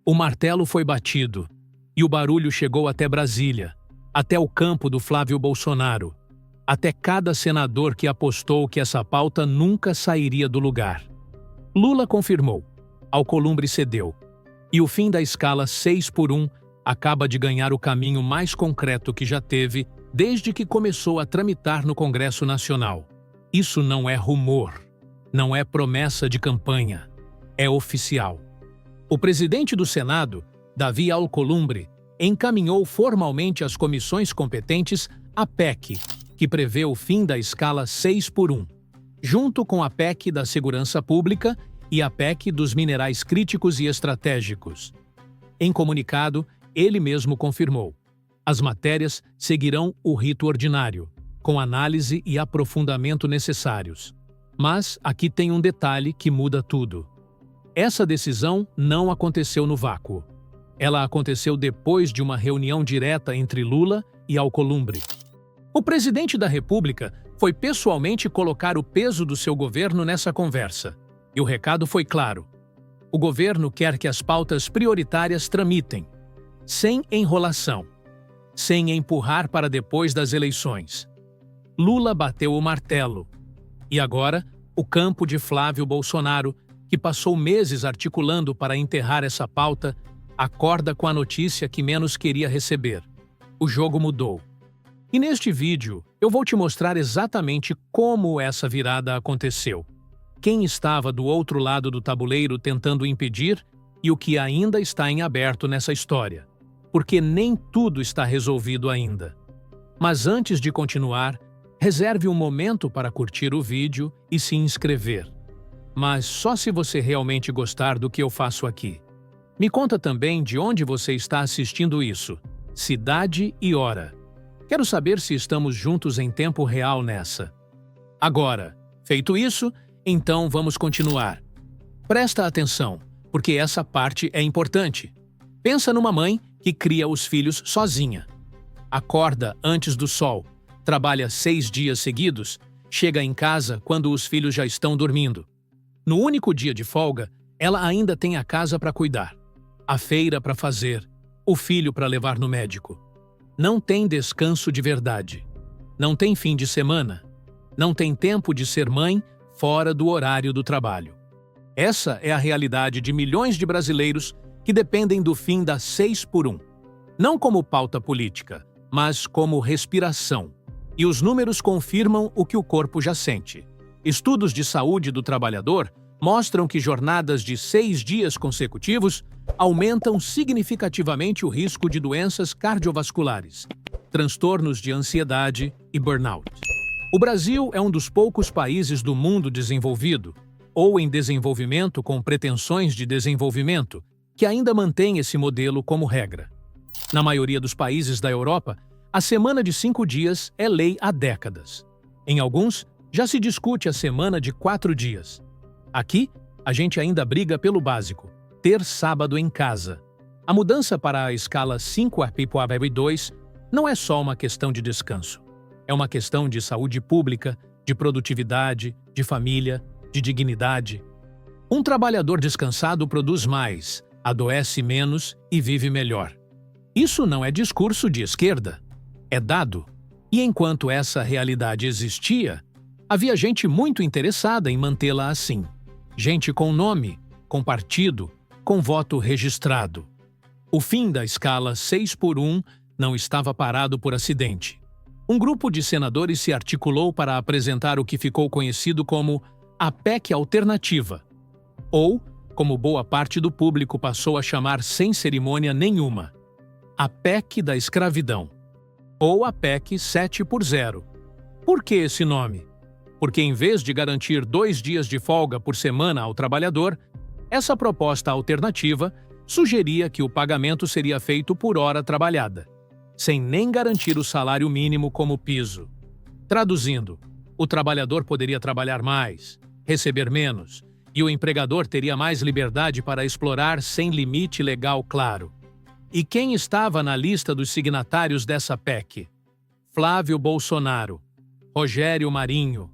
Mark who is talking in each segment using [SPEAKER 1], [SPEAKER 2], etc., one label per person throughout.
[SPEAKER 1] O martelo foi batido e o barulho chegou até Brasília, até o campo do Flávio Bolsonaro, até cada senador que apostou que essa pauta nunca sairia do lugar. Lula confirmou, Alcolumbre cedeu, e o fim da escala 6x1 acaba de ganhar o caminho mais concreto que já teve desde que começou a tramitar no Congresso Nacional. Isso não é rumor, não é promessa de campanha, é oficial. O presidente do Senado, Davi Alcolumbre, encaminhou formalmente às comissões competentes a PEC, que prevê o fim da escala 6x1, junto com a PEC da Segurança Pública e a PEC dos minerais críticos e estratégicos. Em comunicado, ele mesmo confirmou: as matérias seguirão o rito ordinário, com análise e aprofundamento necessários. Mas aqui tem um detalhe que muda tudo. Essa decisão não aconteceu no vácuo. Ela aconteceu depois de uma reunião direta entre Lula e Alcolumbre. O presidente da República foi pessoalmente colocar o peso do seu governo nessa conversa. E o recado foi claro. O governo quer que as pautas prioritárias tramitem, sem enrolação, sem empurrar para depois das eleições. Lula bateu o martelo. E agora, o campo de Flávio Bolsonaro, que passou meses articulando para enterrar essa pauta, acorda com a notícia que menos queria receber. O jogo mudou. E neste vídeo, eu vou te mostrar exatamente como essa virada aconteceu, quem estava do outro lado do tabuleiro tentando impedir e o que ainda está em aberto nessa história, porque nem tudo está resolvido ainda. Mas antes de continuar, reserve um momento para curtir o vídeo e se inscrever. Mas só se você realmente gostar do que eu faço aqui. Me conta também de onde você está assistindo isso, cidade e hora. Quero saber se estamos juntos em tempo real nessa. Agora, feito isso, então vamos continuar. Presta atenção, porque essa parte é importante. Pensa numa mãe que cria os filhos sozinha. Acorda antes do sol, trabalha 6 dias seguidos, chega em casa quando os filhos já estão dormindo. No único dia de folga, ela ainda tem a casa para cuidar, a feira para fazer, o filho para levar no médico. Não tem descanso de verdade. Não tem fim de semana. Não tem tempo de ser mãe fora do horário do trabalho. Essa é a realidade de milhões de brasileiros que dependem do fim da 6x1. Não como pauta política, mas como respiração. E os números confirmam o que o corpo já sente. Estudos de saúde do trabalhador mostram que jornadas de 6 dias consecutivos aumentam significativamente o risco de doenças cardiovasculares, transtornos de ansiedade e burnout. O Brasil é um dos poucos países do mundo desenvolvido, ou em desenvolvimento com pretensões de desenvolvimento, que ainda mantém esse modelo como regra. Na maioria dos países da Europa, a semana de 5 dias é lei há décadas. Em alguns, já se discute a semana de 4 dias. Aqui, a gente ainda briga pelo básico: ter sábado em casa. A mudança para a escala 5x2 não é só uma questão de descanso. É uma questão de saúde pública, de produtividade, de família, de dignidade. Um trabalhador descansado produz mais, adoece menos e vive melhor. Isso não é discurso de esquerda. É dado. E enquanto essa realidade existia, havia gente muito interessada em mantê-la assim. Gente com nome, com partido, com voto registrado. O fim da escala 6x1 não estava parado por acidente. Um grupo de senadores se articulou para apresentar o que ficou conhecido como a PEC alternativa, ou, como boa parte do público passou a chamar sem cerimônia nenhuma, a PEC da escravidão, ou a PEC 7x0. Por que esse nome? Porque em vez de garantir 2 dias de folga por semana ao trabalhador, essa proposta alternativa sugeria que o pagamento seria feito por hora trabalhada, sem nem garantir o salário mínimo como piso. Traduzindo, o trabalhador poderia trabalhar mais, receber menos, e o empregador teria mais liberdade para explorar sem limite legal claro. E quem estava na lista dos signatários dessa PEC? Flávio Bolsonaro, Rogério Marinho,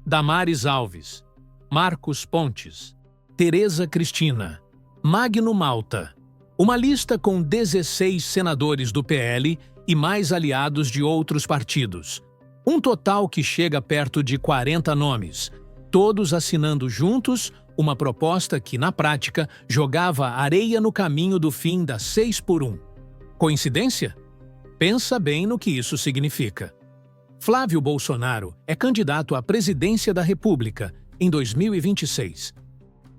[SPEAKER 1] Damares Alves, Marcos Pontes, Tereza Cristina, Magno Malta, Uma lista com 16 senadores do PL e mais aliados de outros partidos. Um total que chega perto de 40 nomes, todos assinando juntos uma proposta que, na prática, jogava areia no caminho do fim da 6x1. Coincidência? Pensa bem no que isso significa. Flávio Bolsonaro é candidato à presidência da República em 2026.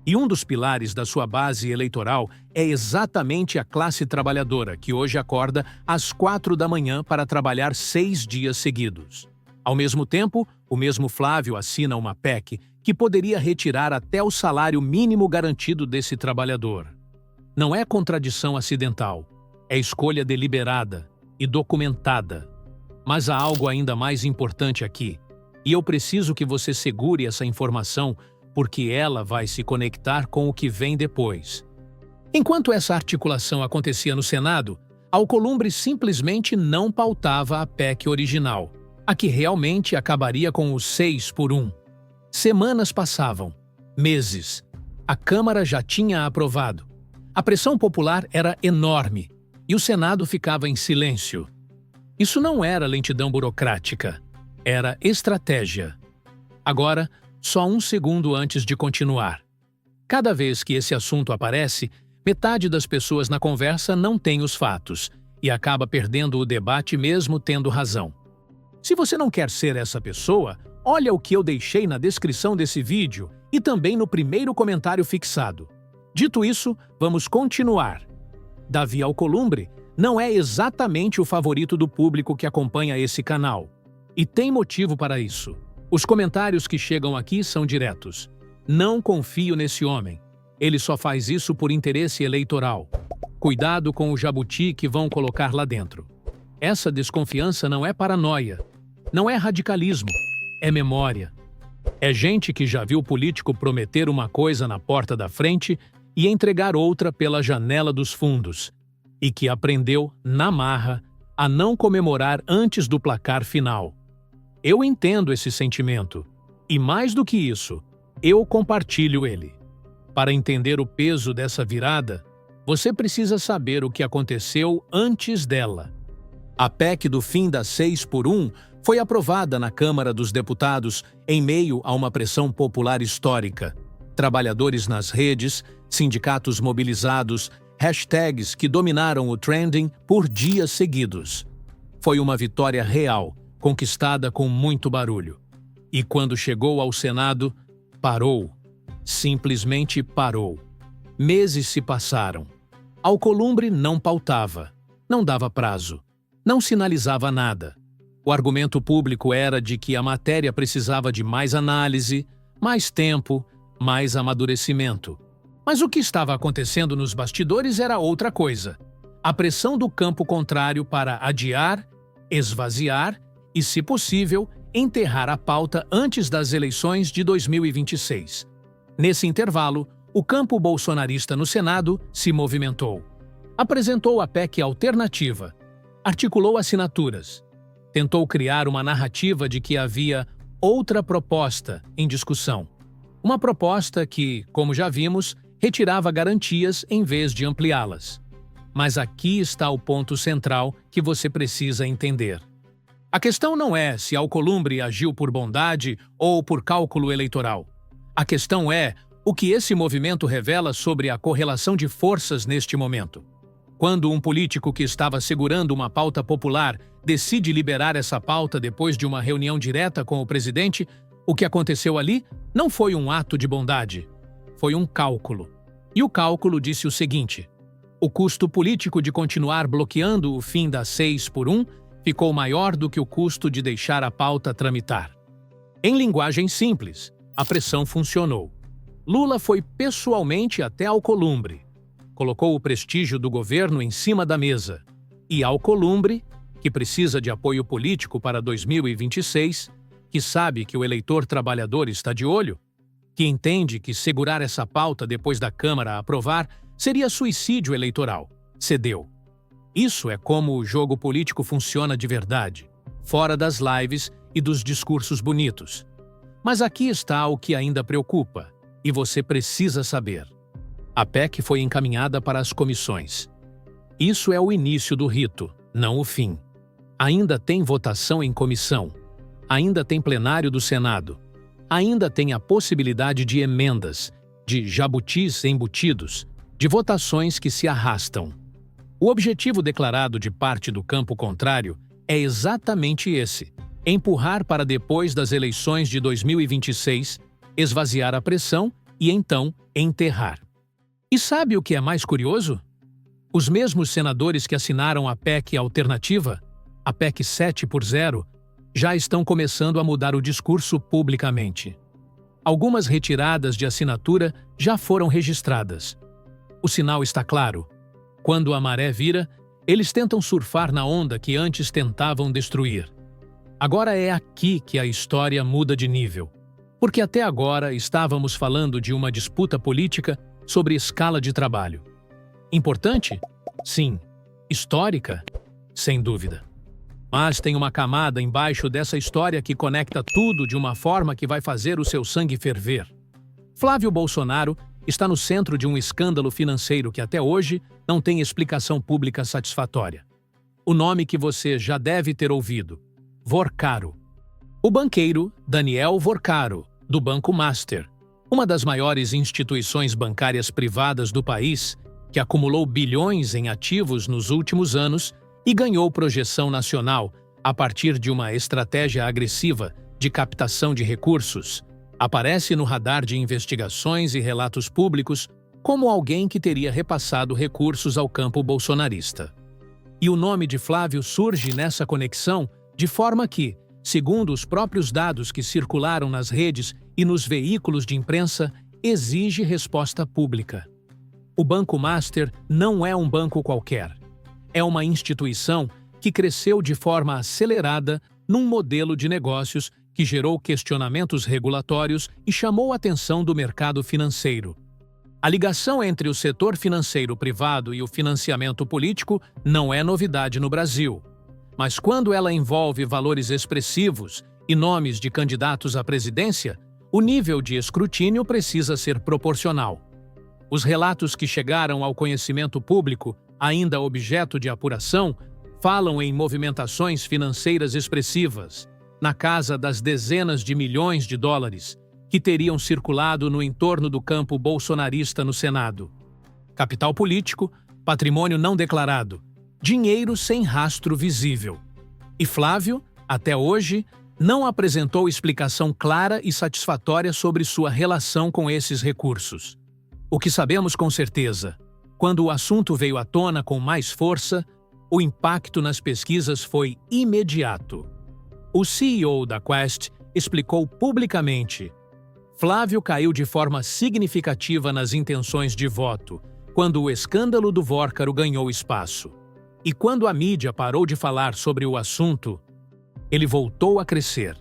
[SPEAKER 1] E um dos pilares da sua base eleitoral é exatamente a classe trabalhadora, que hoje acorda às 4 da manhã para trabalhar 6 dias seguidos. Ao mesmo tempo, o mesmo Flávio assina uma PEC que poderia retirar até o salário mínimo garantido desse trabalhador. Não é contradição acidental, é escolha deliberada e documentada. Mas há algo ainda mais importante aqui, e eu preciso que você segure essa informação porque ela vai se conectar com o que vem depois. Enquanto essa articulação acontecia no Senado, Alcolumbre simplesmente não pautava a PEC original, a que realmente acabaria com o 6x1. Semanas passavam, meses. A Câmara já tinha aprovado. A pressão popular era enorme e o Senado ficava em silêncio. Isso não era lentidão burocrática, era estratégia. Agora, só um segundo antes de continuar. Cada vez que esse assunto aparece, metade das pessoas na conversa não tem os fatos e acaba perdendo o debate mesmo tendo razão. Se você não quer ser essa pessoa, olha o que eu deixei na descrição desse vídeo e também no primeiro comentário fixado. Dito isso, vamos continuar. Davi Alcolumbre não é exatamente o favorito do público que acompanha esse canal. E tem motivo para isso. Os comentários que chegam aqui são diretos. Não confio nesse homem. Ele só faz isso por interesse eleitoral. Cuidado com o jabuti que vão colocar lá dentro. Essa desconfiança não é paranoia. Não é radicalismo. É memória. É gente que já viu político prometer uma coisa na porta da frente e entregar outra pela janela dos fundos. E que aprendeu, na marra, a não comemorar antes do placar final. Eu entendo esse sentimento. E mais do que isso, eu compartilho ele. Para entender o peso dessa virada, você precisa saber o que aconteceu antes dela. A PEC do fim da 6x1 foi aprovada na Câmara dos Deputados em meio a uma pressão popular histórica. Trabalhadores nas redes, sindicatos mobilizados, hashtags que dominaram o trending por dias seguidos. Foi uma vitória real, conquistada com muito barulho. E quando chegou ao Senado, parou. Simplesmente parou. Meses se passaram. Alcolumbre não pautava, não dava prazo, não sinalizava nada. O argumento público era de que a matéria precisava de mais análise, mais tempo, mais amadurecimento. Mas o que estava acontecendo nos bastidores era outra coisa. A pressão do campo contrário para adiar, esvaziar e, se possível, enterrar a pauta antes das eleições de 2026. Nesse intervalo, o campo bolsonarista no Senado se movimentou. Apresentou a PEC alternativa, articulou assinaturas, tentou criar uma narrativa de que havia outra proposta em discussão. Uma proposta que, como já vimos, retirava garantias em vez de ampliá-las. Mas aqui está o ponto central que você precisa entender. A questão não é se Alcolumbre agiu por bondade ou por cálculo eleitoral. A questão é o que esse movimento revela sobre a correlação de forças neste momento. Quando um político que estava segurando uma pauta popular decide liberar essa pauta depois de uma reunião direta com o presidente, o que aconteceu ali não foi um ato de bondade, foi um cálculo. E o cálculo disse o seguinte: o custo político de continuar bloqueando o fim da 6x1 ficou maior do que o custo de deixar a pauta tramitar. Em linguagem simples, a pressão funcionou. Lula foi pessoalmente até Alcolumbre, colocou o prestígio do governo em cima da mesa. E Alcolumbre, que precisa de apoio político para 2026, que sabe que o eleitor trabalhador está de olho, que entende que segurar essa pauta depois da Câmara aprovar seria suicídio eleitoral, cedeu. Isso é como o jogo político funciona de verdade, fora das lives e dos discursos bonitos. Mas aqui está o que ainda preocupa, e você precisa saber. A PEC foi encaminhada para as comissões. Isso é o início do rito, não o fim. Ainda tem votação em comissão. Ainda tem plenário do Senado. Ainda tem a possibilidade de emendas, de jabutis embutidos, de votações que se arrastam. O objetivo declarado de parte do campo contrário é exatamente esse: empurrar para depois das eleições de 2026, esvaziar a pressão e então enterrar. E sabe o que é mais curioso? Os mesmos senadores que assinaram a PEC alternativa, a PEC 7x0, já estão começando a mudar o discurso publicamente. Algumas retiradas de assinatura já foram registradas. O sinal está claro. Quando a maré vira, eles tentam surfar na onda que antes tentavam destruir. Agora é aqui que a história muda de nível. Porque até agora estávamos falando de uma disputa política sobre escala de trabalho. Importante? Sim. Histórica? Sem dúvida. Mas tem uma camada embaixo dessa história que conecta tudo de uma forma que vai fazer o seu sangue ferver. Flávio Bolsonaro está no centro de um escândalo financeiro que até hoje não tem explicação pública satisfatória. O nome que você já deve ter ouvido: Vorcaro. O banqueiro Daniel Vorcaro, do Banco Master, uma das maiores instituições bancárias privadas do país, que acumulou bilhões em ativos nos últimos anos e ganhou projeção nacional a partir de uma estratégia agressiva de captação de recursos, aparece no radar de investigações e relatos públicos como alguém que teria repassado recursos ao campo bolsonarista. E o nome de Flávio surge nessa conexão de forma que, segundo os próprios dados que circularam nas redes e nos veículos de imprensa, exige resposta pública. O Banco Master não é um banco qualquer. É uma instituição que cresceu de forma acelerada num modelo de negócios que gerou questionamentos regulatórios e chamou a atenção do mercado financeiro. A ligação entre o setor financeiro privado e o financiamento político não é novidade no Brasil. Mas quando ela envolve valores expressivos e nomes de candidatos à presidência, o nível de escrutínio precisa ser proporcional. Os relatos que chegaram ao conhecimento público, ainda objeto de apuração, falam em movimentações financeiras expressivas, na casa das dezenas de milhões de dólares, que teriam circulado no entorno do campo bolsonarista no Senado. Capital político, patrimônio não declarado, dinheiro sem rastro visível. E Flávio, até hoje, não apresentou explicação clara e satisfatória sobre sua relação com esses recursos. O que sabemos com certeza, quando o assunto veio à tona com mais força, o impacto nas pesquisas foi imediato. O CEO da Quest explicou publicamente: Flávio caiu de forma significativa nas intenções de voto quando o escândalo do Vorcaro ganhou espaço. E quando a mídia parou de falar sobre o assunto, ele voltou a crescer.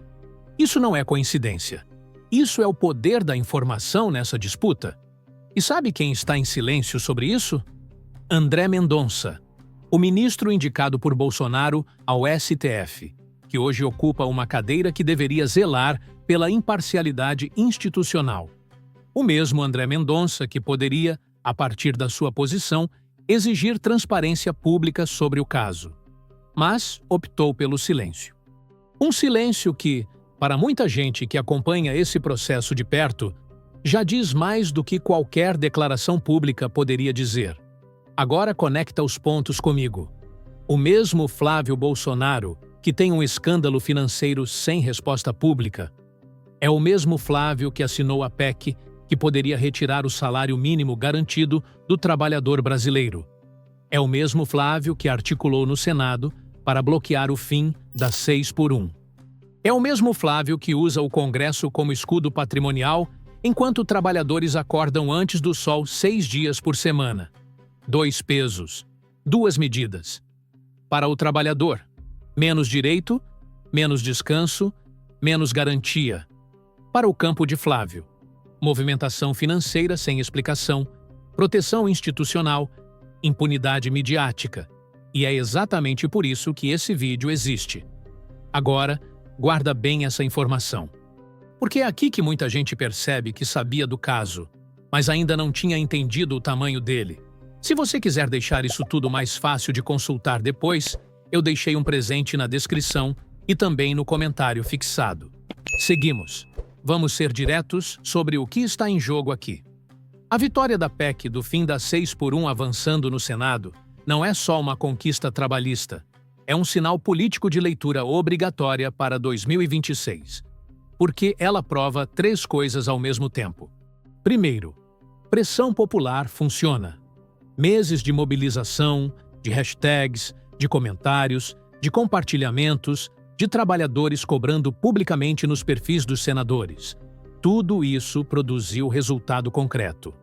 [SPEAKER 1] Isso não é coincidência. Isso é o poder da informação nessa disputa. E sabe quem está em silêncio sobre isso? André Mendonça, o ministro indicado por Bolsonaro ao STF, que hoje ocupa uma cadeira que deveria zelar pela imparcialidade institucional. O mesmo André Mendonça que poderia, a partir da sua posição, exigir transparência pública sobre o caso. Mas optou pelo silêncio. Um silêncio que, para muita gente que acompanha esse processo de perto, já diz mais do que qualquer declaração pública poderia dizer. Agora conecta os pontos comigo. O mesmo Flávio Bolsonaro, que tem um escândalo financeiro sem resposta pública, é o mesmo Flávio que assinou a PEC que poderia retirar o salário mínimo garantido do trabalhador brasileiro. É o mesmo Flávio que articulou no Senado para bloquear o fim das 6x1. É o mesmo Flávio que usa o Congresso como escudo patrimonial enquanto trabalhadores acordam antes do sol 6 dias por semana. 2 pesos, 2 medidas. Para o trabalhador, menos direito, menos descanso, menos garantia. Para o campo de Flávio, movimentação financeira sem explicação, proteção institucional, impunidade midiática. E é exatamente por isso que esse vídeo existe. Agora, guarda bem essa informação. Porque é aqui que muita gente percebe que sabia do caso, mas ainda não tinha entendido o tamanho dele. Se você quiser deixar isso tudo mais fácil de consultar depois, eu deixei um presente na descrição e também no comentário fixado. Seguimos. Vamos ser diretos sobre o que está em jogo aqui. A vitória da PEC do fim da 6x1 avançando no Senado não é só uma conquista trabalhista, é um sinal político de leitura obrigatória para 2026, porque ela prova 3 coisas ao mesmo tempo. Primeiro, pressão popular funciona. Meses de mobilização, de hashtags, de comentários, de compartilhamentos, de trabalhadores cobrando publicamente nos perfis dos senadores. Tudo isso produziu resultado concreto.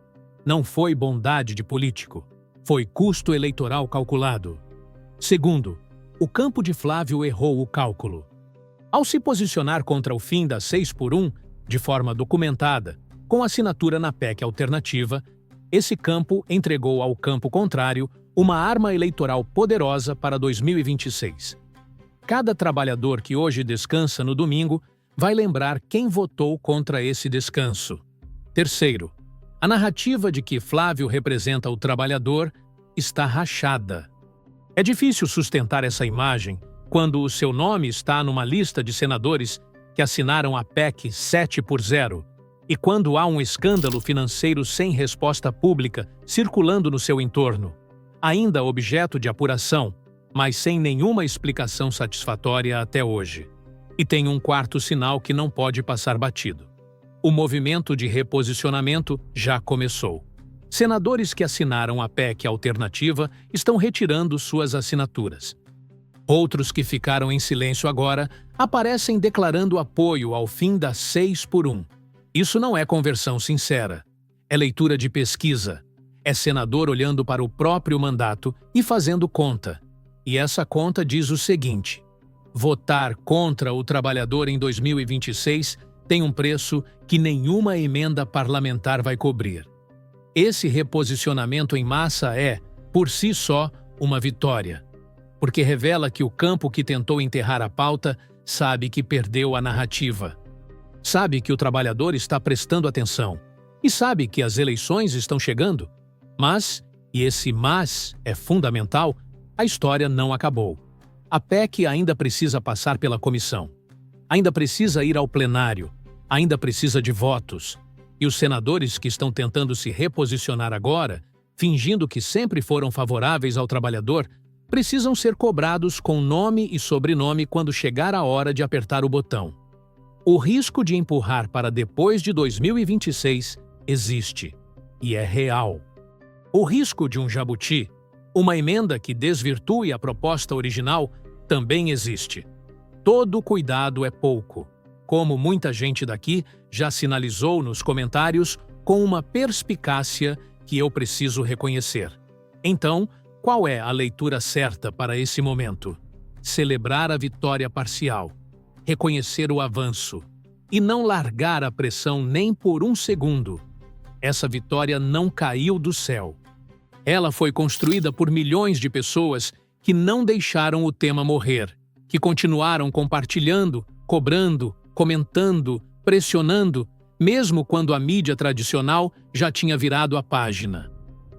[SPEAKER 1] Não foi bondade de político, foi custo eleitoral calculado. Segundo, o campo de Flávio errou o cálculo. Ao se posicionar contra o fim da 6x1, de forma documentada, com assinatura na PEC alternativa, esse campo entregou ao campo contrário uma arma eleitoral poderosa para 2026. Cada trabalhador que hoje descansa no domingo vai lembrar quem votou contra esse descanso. Terceiro, a narrativa de que Flávio representa o trabalhador está rachada. É difícil sustentar essa imagem quando o seu nome está numa lista de senadores que assinaram a PEC 7x0 e quando há um escândalo financeiro sem resposta pública circulando no seu entorno, ainda objeto de apuração, mas sem nenhuma explicação satisfatória até hoje. E tem um quarto sinal que não pode passar batido. O movimento de reposicionamento já começou. Senadores que assinaram a PEC alternativa estão retirando suas assinaturas. Outros que ficaram em silêncio agora aparecem declarando apoio ao fim da 6x1. Isso não é conversão sincera. É leitura de pesquisa. É senador olhando para o próprio mandato e fazendo conta. E essa conta diz o seguinte: votar contra o trabalhador em 2026 tem um preço que nenhuma emenda parlamentar vai cobrir. Esse reposicionamento em massa é, por si só, uma vitória, porque revela que o campo que tentou enterrar a pauta sabe que perdeu a narrativa. Sabe que o trabalhador está prestando atenção e sabe que as eleições estão chegando. Mas, e esse mas é fundamental, a história não acabou. A PEC ainda precisa passar pela comissão. Ainda precisa ir ao plenário. Ainda precisa de votos. E os senadores que estão tentando se reposicionar agora, fingindo que sempre foram favoráveis ao trabalhador, precisam ser cobrados com nome e sobrenome quando chegar a hora de apertar o botão. O risco de empurrar para depois de 2026 existe, e é real. O risco de um jabuti, uma emenda que desvirtue a proposta original, também existe. Todo cuidado é pouco, como muita gente daqui já sinalizou nos comentários com uma perspicácia que eu preciso reconhecer. Então, qual é a leitura certa para esse momento? Celebrar a vitória parcial, reconhecer o avanço e não largar a pressão nem por um segundo. Essa vitória não caiu do céu. Ela foi construída por milhões de pessoas que não deixaram o tema morrer, que continuaram compartilhando, cobrando, comentando, pressionando, mesmo quando a mídia tradicional já tinha virado a página.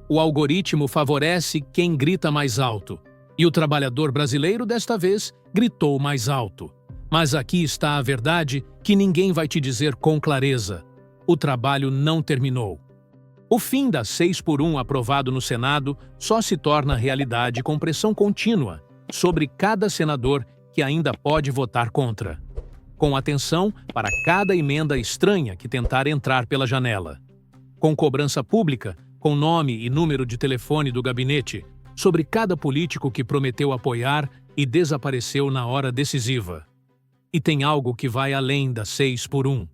[SPEAKER 1] O algoritmo favorece quem grita mais alto, e o trabalhador brasileiro desta vez gritou mais alto. Mas aqui está a verdade que ninguém vai te dizer com clareza: o trabalho não terminou. O fim da 6x1 aprovado no Senado só se torna realidade com pressão contínua sobre cada senador que ainda pode votar contra, com atenção para cada emenda estranha que tentar entrar pela janela, com cobrança pública, com nome e número de telefone do gabinete, sobre cada político que prometeu apoiar e desapareceu na hora decisiva. E tem algo que vai além da 6x1.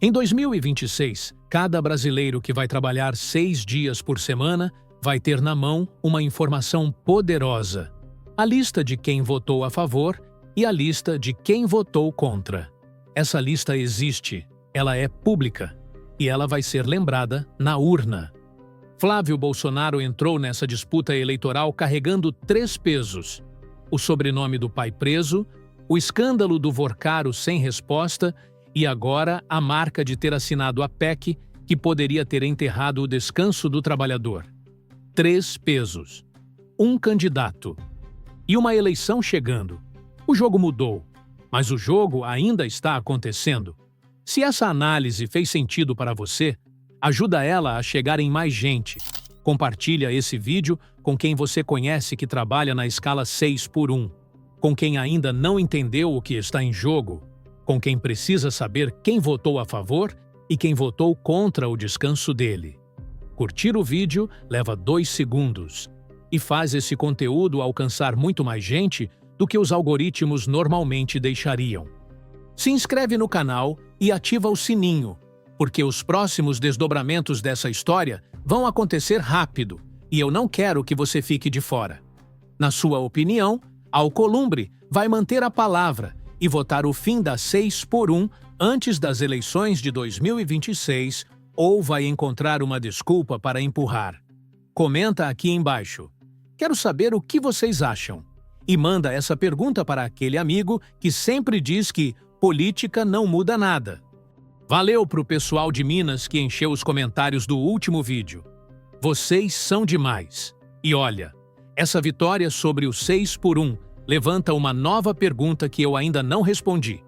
[SPEAKER 1] Em 2026, cada brasileiro que vai trabalhar 6 dias por semana vai ter na mão uma informação poderosa: a lista de quem votou a favor e a lista de quem votou contra. Essa lista existe, ela é pública e ela vai ser lembrada na urna. Flávio Bolsonaro entrou nessa disputa eleitoral carregando 3 pesos: o sobrenome do pai preso, o escândalo do Vorcaro sem resposta e agora a marca de ter assinado a PEC que poderia ter enterrado o descanso do trabalhador. 3 pesos. Um candidato. E uma eleição chegando. O jogo mudou, mas o jogo ainda está acontecendo. Se essa análise fez sentido para você, ajuda ela a chegar em mais gente. Compartilha esse vídeo com quem você conhece que trabalha na escala 6x1, com quem ainda não entendeu o que está em jogo, com quem precisa saber quem votou a favor e quem votou contra o descanso dele. Curtir o vídeo leva 2 segundos e faz esse conteúdo alcançar muito mais gente do que os algoritmos normalmente deixariam. Se inscreve no canal e ativa o sininho, porque os próximos desdobramentos dessa história vão acontecer rápido e eu não quero que você fique de fora. Na sua opinião, Alcolumbre vai manter a palavra e votar o fim da 6x1 antes das eleições de 2026 ou vai encontrar uma desculpa para empurrar? Comenta aqui embaixo. Quero saber o que vocês acham. E manda essa pergunta para aquele amigo que sempre diz que política não muda nada. Valeu pro pessoal de Minas que encheu os comentários do último vídeo. Vocês são demais. E olha, essa vitória sobre o 6x1 levanta uma nova pergunta que eu ainda não respondi.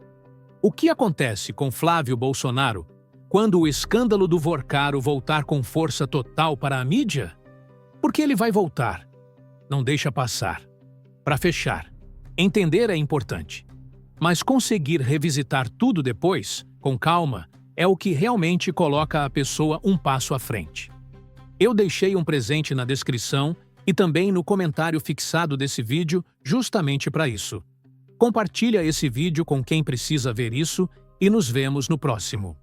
[SPEAKER 1] O que acontece com Flávio Bolsonaro quando o escândalo do Vorcaro voltar com força total para a mídia? Porque ele vai voltar. Não deixa passar. Para fechar, entender é importante. Mas conseguir revisitar tudo depois, com calma, é o que realmente coloca a pessoa um passo à frente. Eu deixei um presente na descrição e também no comentário fixado desse vídeo justamente para isso. Compartilha esse vídeo com quem precisa ver isso e nos vemos no próximo.